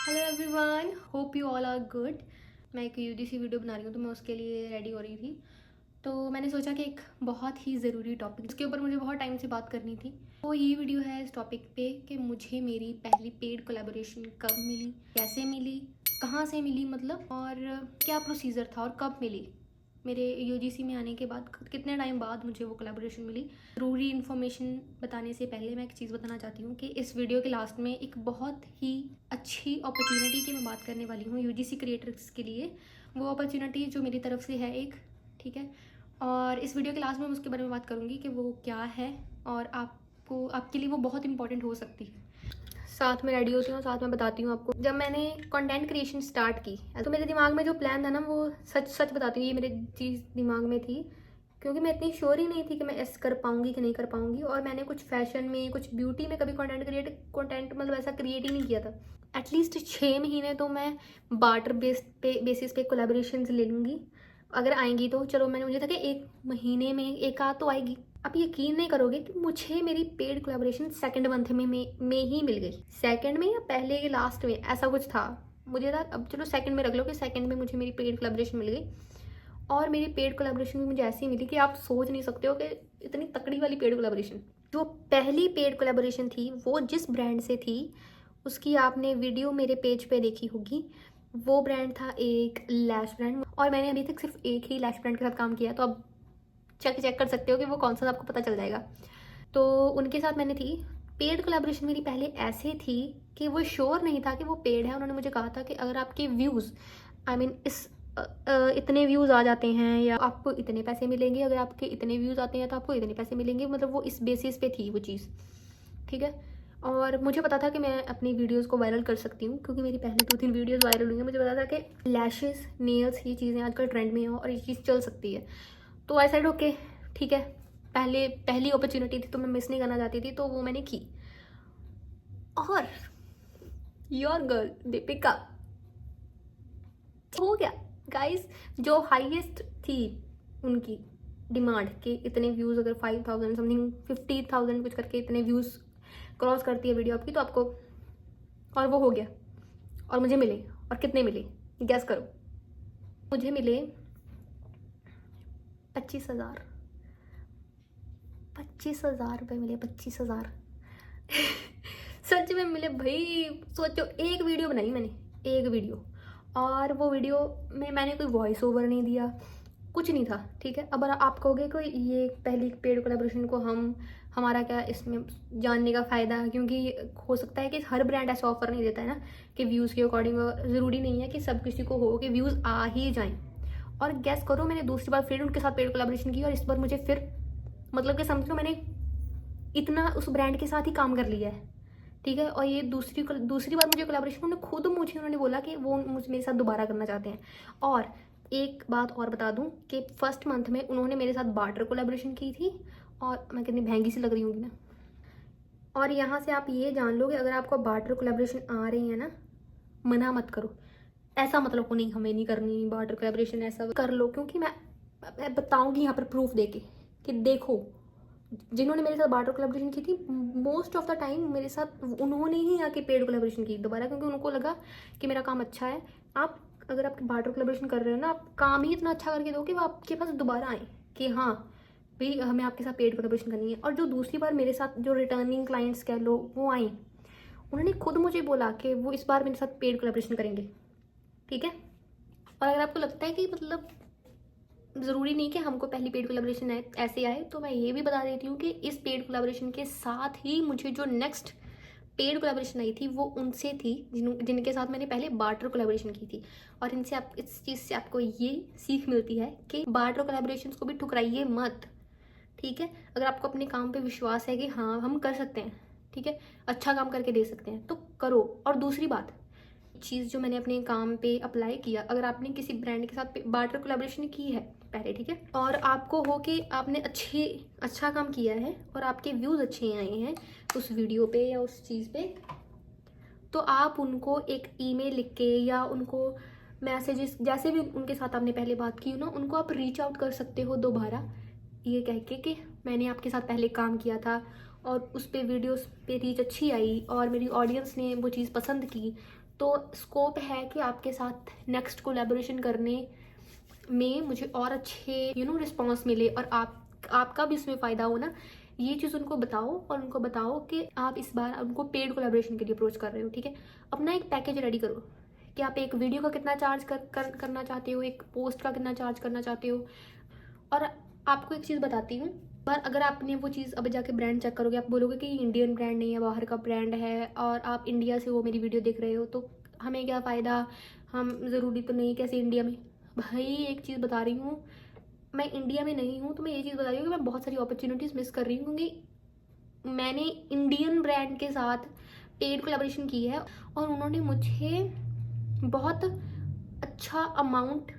Hello everyone, hope you all are good. मैं एक UGC video बना रही हूँ तो मैं उसके लिए रेडी हो रही थी। तो मैंने सोचा कि एक बहुत ही ज़रूरी टॉपिक जिसके ऊपर मुझे बहुत टाइम से बात करनी थी, तो ये वीडियो है इस टॉपिक पे कि मुझे मेरी पहली पेड कोलैबोरेशन कब मिली, कैसे मिली, कहाँ से मिली मतलब, और क्या प्रोसीजर था और कब मिली। मेरे यूजीसी में आने के बाद कितने टाइम बाद मुझे वो कोलैबोरेशन मिली। ज़रूरी इन्फॉर्मेशन बताने से पहले मैं एक चीज़ बताना चाहती हूँ कि इस वीडियो के लास्ट में एक बहुत ही अच्छी अपॉर्चुनिटी की मैं बात करने वाली हूँ यूजीसी क्रिएटर्स के लिए। वो अपॉर्चुनिटी जो मेरी तरफ से है एक, ठीक है। और इस वीडियो के लास्ट में मैं उसके बारे में बात करूँगी कि वो क्या है और आपको आपके लिए वो बहुत इंपॉर्टेंट हो सकती है। साथ में रेडी होती हूँ, साथ में बताती हूँ आपको। जब मैंने कंटेंट क्रिएशन स्टार्ट की तो मेरे दिमाग में जो प्लान था ना, वो सच सच बताती हूँ, ये मेरे चीज़ दिमाग में थी क्योंकि मैं इतनी श्योर ही नहीं थी कि मैं ऐसा कर पाऊँगी कि नहीं कर पाऊँगी। और मैंने कुछ फैशन में, कुछ ब्यूटी में कभी कंटेंट मतलब ऐसा क्रिएट ही नहीं किया था। एटलीस्ट 6 महीने तो मैं बार्टर बेसिस पे कोलेबोरेशन ले लूँगी, अगर आएंगी तो चलो। मुझे था कि 1 महीने में एक आध तो आएगी। आप यकीन नहीं करोगे कि मुझे मेरी पेड कोलैबोरेशन सेकंड मंथ में ही मिल गई। सेकंड में या पहले के लास्ट में ऐसा कुछ था। मुझे था अब चलो सेकंड में रख लो कि सेकंड में मुझे मेरी पेड कोलैबोरेशन मिल गई। और मेरी पेड कोलैबोरेशन भी मुझे ऐसी मिली कि आप सोच नहीं सकते हो कि इतनी तकड़ी वाली पेड कोलैबोरेशन। जो पहली पेड कोलैबोरेशन थी वो जिस ब्रांड से थी उसकी आपने वीडियो मेरे पेज पे देखी होगी। वो ब्रांड था एक लैश ब्रांड, और मैंने अभी तक सिर्फ एक ही लैश ब्रांड के साथ काम किया, तो अब चेक कर सकते हो कि वो कौन सा, आपको पता चल जाएगा। तो उनके साथ मैंने थी पेड कोलैबोरेशन। मेरी पहले ऐसे थी कि वो श्योर नहीं था कि वो पेड है। उन्होंने मुझे कहा था कि अगर आपके व्यूज़ इस इतने व्यूज़ आ जाते हैं या आपको इतने पैसे मिलेंगे, अगर आपके इतने व्यूज़ आते हैं तो आपको इतने पैसे मिलेंगे, मतलब वो इस बेसिस पे थी वो चीज़, ठीक है। और मुझे पता था कि मैं अपनी वीडियोस को वायरल कर सकती हूँ क्योंकि मेरी पहले 2-3 वीडियोस वायरल हुई हैं। मुझे पता था कि लैशेस, नेल्स, ये चीज़ें आजकल ट्रेंड में हैं और ये चीज़ चल सकती है। तो आई सेड ओके, ठीक है। पहली अपॉर्चुनिटी थी तो मैं मिस नहीं करना चाहती थी, तो वो मैंने की। और योर गर्ल दीपिका हो गया गाइस। जो हाईएस्ट थी उनकी डिमांड कि इतने व्यूज़, अगर 5,000 समथिंग 50,000 कुछ करके इतने व्यूज़ क्रॉस करती है वीडियो आपकी तो आपको, और वो हो गया। और मुझे मिले, और कितने मिले गैस करो। मुझे मिले 25,000। 25,000 रुपये मिले, 25,000 सच में मिले भाई। सोचो, एक वीडियो बनाई मैंने, एक वीडियो, और वो वीडियो में मैंने कोई वॉइस ओवर नहीं दिया, कुछ नहीं था, ठीक है। अब आप कहोगे कोई ये पहली पेड कोलैबोरेशन को हमारा क्या इसमें जानने का फ़ायदा है, क्योंकि हो सकता है कि हर ब्रांड ऐसा ऑफर नहीं देता है ना कि व्यूज़ के अकॉर्डिंग। ज़रूरी नहीं है कि सब किसी को हो कि व्यूज़ आ ही जाएं। और गैस करो, मैंने दूसरी बार फिर उनके साथ पेड कोलैबोरेशन की और इस बार मुझे फिर, मतलब कि समझ लो मैंने इतना उस ब्रांड के साथ ही काम कर लिया है, ठीक है। और ये दूसरी बार मुझे कोलैबोरेशन, उन्होंने बोला कि वो मुझे मेरे साथ दोबारा करना चाहते हैं। और एक बात और बता दूं कि फर्स्ट मंथ में उन्होंने मेरे साथ बार्टर कोलैबोरेशन की थी। और मैं कितनी महंगी सी लग रही हूँ ना। और यहाँ से आप ये जान लो कि अगर आपको बार्टर कोलैबोरेशन आ रही है ना, मना मत करो। ऐसा मतलब को नहीं हमें नहीं करनी बार्टर कोलैबोरेशन, ऐसा कर लो, क्योंकि मैं बताऊंगी यहाँ पर प्रूफ देके कि देखो, जिन्होंने मेरे साथ बार्टर कोलैबोरेशन की थी मोस्ट ऑफ द टाइम मेरे साथ उन्होंने ही आके पेड कोलैबोरेशन की दोबारा, क्योंकि उनको लगा कि मेरा काम अच्छा है। आप अगर आप बार्टर कोलैबोरेशन कर रहे हो ना, आप काम ही इतना अच्छा करके दो कि वो आपके पास दोबारा आए कि हाँ भाई हमें आपके साथ पेड कोलैबोरेशन करनी है। और जो दूसरी बार मेरे साथ जो रिटर्निंग क्लाइंट्स कह लो वो आए, उन्होंने खुद मुझे बोला कि वो इस बार मेरे साथ पेड कोलैबोरेशन करेंगे, ठीक है। और अगर आपको लगता है कि मतलब ज़रूरी नहीं कि हमको पहली पेड कोलैबोरेशन ऐसे आए, तो मैं ये भी बता देती हूँ कि इस पेड कोलैबोरेशन के साथ ही मुझे जो नेक्स्ट पेड कोलैबोरेशन आई थी वो उनसे थी जिनके साथ मैंने पहले बार्टर कोलैबोरेशन की थी। और इनसे आप इस चीज़ से आपको ये सीख मिलती है कि बार्टर कोलैबोरेशन को भी ठुकराइए मत, ठीक है। अगर आपको अपने काम पे विश्वास है कि हाँ हम कर सकते हैं, ठीक है, अच्छा काम करके दे सकते हैं, तो करो। और दूसरी बात, चीज़ जो मैंने अपने काम पे अप्लाई किया, अगर आपने किसी ब्रांड के साथ बार्टर कोलैबोरेशन की है पहले, ठीक है, और आपको हो कि आपने अच्छा काम किया है और आपके व्यूज़ अच्छे आए हैं उस वीडियो पे या उस चीज़ पे, तो आप उनको एक ईमेल लिख के या उनको मैसेजेस, जैसे भी उनके साथ आपने पहले बात की हो ना, उनको आप रीच आउट कर सकते हो दोबारा, ये कह के कि मैंने आपके साथ पहले काम किया था और उस पे वीडियोस पे रीच अच्छी आई और मेरी ऑडियंस ने वो चीज़ पसंद की, तो स्कोप है कि आपके साथ नेक्स्ट कोलैबोरेशन करने में मुझे और अच्छे रिस्पॉन्स मिले और आपका भी इसमें फ़ायदा हो ना। ये चीज़ उनको बताओ और उनको बताओ कि आप इस बार उनको पेड कोलैबोरेशन के लिए अप्रोच कर रहे हो, ठीक है। अपना एक पैकेज रेडी करो कि आप एक वीडियो का कितना चार्ज करना चाहते हो, एक पोस्ट का कितना चार्ज करना चाहते हो। और आपको एक चीज़ बताती हूँ, पर अगर आपने वो चीज़ अब जाके ब्रांड चेक करोगे, आप बोलोगे कि इंडियन ब्रांड नहीं है, बाहर का ब्रांड है और आप इंडिया से वो मेरी वीडियो देख रहे हो, तो हमें क्या फ़ायदा, हम ज़रूरी तो नहीं कैसे इंडिया में। भाई एक चीज़ बता रही हूँ, मैं इंडिया में नहीं हूँ तो मैं ये चीज़ बता रही हूँ कि मैं बहुत सारी अपॉर्चुनिटीज़ मिस कर रही हूँ, क्योंकि मैंने इंडियन ब्रांड के साथ पेड कोलैबोरेशन की है और उन्होंने मुझे बहुत अच्छा अमाउंट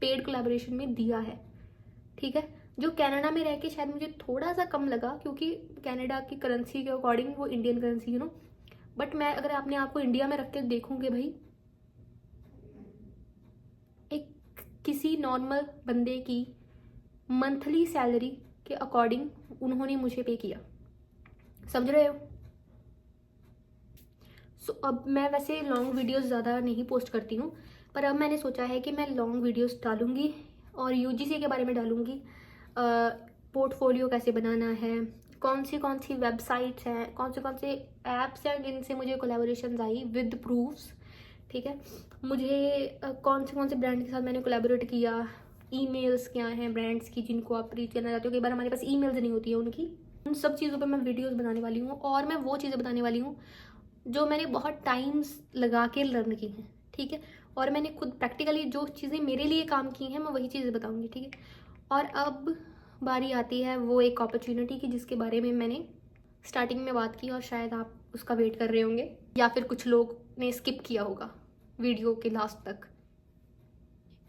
पेड कोलैबोरेशन में दिया है, ठीक है। जो कनाडा में रह के शायद मुझे थोड़ा सा कम लगा, क्योंकि कनाडा की करेंसी के अकॉर्डिंग वो इंडियन करेंसी बट मैं अगर अपने आप को इंडिया में रख के देखूँगी भाई, एक किसी नॉर्मल बंदे की मंथली सैलरी के अकॉर्डिंग उन्होंने मुझे पे किया, समझ रहे हो। सो अब मैं वैसे लॉन्ग वीडियोस ज़्यादा नहीं पोस्ट करती हूँ, पर अब मैंने सोचा है कि मैं लॉन्ग वीडियोस डालूँगी और यूजीसी के बारे में डालूँगी, पोर्टफोलियो कैसे बनाना है, कौन सी वेबसाइट्स हैं, कौन से ऐप्स हैं जिनसे मुझे कोलैबोरेशन आई विद प्रूफ्स, ठीक है। मुझे कौन से ब्रांड के साथ मैंने कोलैबोरेट किया, ईमेल्स क्या हैं ब्रांड्स की जिनको आप रीच करना चाहते हो, कई बार हमारे पास ईमेल्स नहीं होती है उनकी, उन सब चीज़ों पर मैं वीडियोज़ बनाने वाली हूँ। और मैं वो चीज़ें बताने वाली हूँ जो मैंने बहुत टाइम्स लगा के लर्न की हैं, ठीक है। और मैंने खुद प्रैक्टिकली जो चीज़ें मेरे लिए काम की हैं मैं वही चीज़ें बताऊँगी, ठीक है। और अब बारी आती है वो एक अपॉर्चुनिटी की जिसके बारे में मैंने स्टार्टिंग में बात की और शायद आप उसका वेट कर रहे होंगे या फिर कुछ लोग ने स्किप किया होगा वीडियो के लास्ट तक।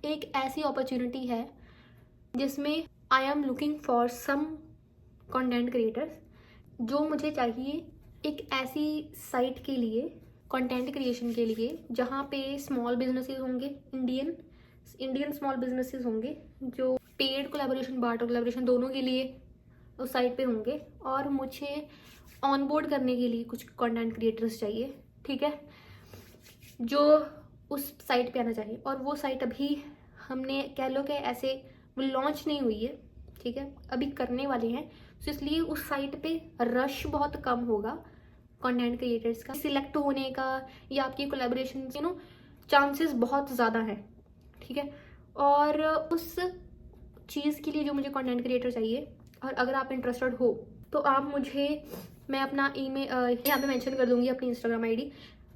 एक ऐसी अपॉर्चुनिटी है जिसमें I am looking for some content creators, जो मुझे चाहिए एक ऐसी साइट के लिए, कंटेंट क्रिएशन के लिए, जहाँ पे स्मॉल बिजनेसेस होंगे, इंडियन स्मॉल बिजनेसेस होंगे जो पेड कोलैबोरेशन बार्टर कोलैबोरेशन दोनों के लिए उस साइट पे होंगे, और मुझे ऑनबोर्ड करने के लिए कुछ कंटेंट क्रिएटर्स चाहिए, ठीक है, जो उस साइट पे आना चाहिए। और वो साइट अभी हमने कह लो कि ऐसे वो लॉन्च नहीं हुई है, ठीक है, अभी करने वाले हैं, तो इसलिए उस साइट पे रश बहुत कम होगा कंटेंट क्रिएटर्स का सिलेक्ट होने का, या आपकी कोलैबोरेशन चांसेस बहुत ज़्यादा हैं, ठीक है। और उस चीज़ के लिए जो मुझे कंटेंट क्रिएटर चाहिए, और अगर आप इंटरेस्टेड हो तो आप मुझे, मैं अपना ईमेल यहाँ पे मेंशन कर दूँगी अपनी इंस्टाग्राम आईडी,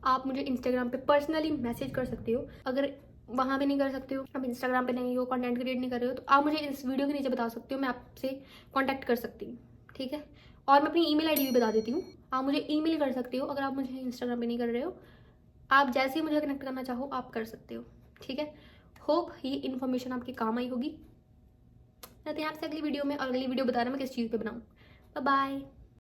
आप मुझे इंस्टाग्राम पे पर्सनली मैसेज कर सकते हो। अगर वहाँ पे नहीं कर सकते हो, आप इंस्टाग्राम पे नहीं हो, कंटेंट क्रिएट नहीं कर रहे हो, तो आप मुझे इस वीडियो के नीचे बता सकते हो, मैं आपसे कांटेक्ट कर सकती हूँ, ठीक है। और मैं अपनी ईमेल आईडी भी बता देती हूँ, आप मुझे ईमेल कर सकते हो अगर आप मुझे इंस्टाग्राम पे नहीं कर रहे हो। आप जैसे ही मुझे कनेक्ट करना चाहो आप कर सकते हो, ठीक है। होप ये इन्फॉर्मेशन आपके काम आई होगी। मिलते हैं आपसे अगली वीडियो में, और अगली वीडियो बता रहा मैं किस चीज़ पे बनाऊँ। Bye bye.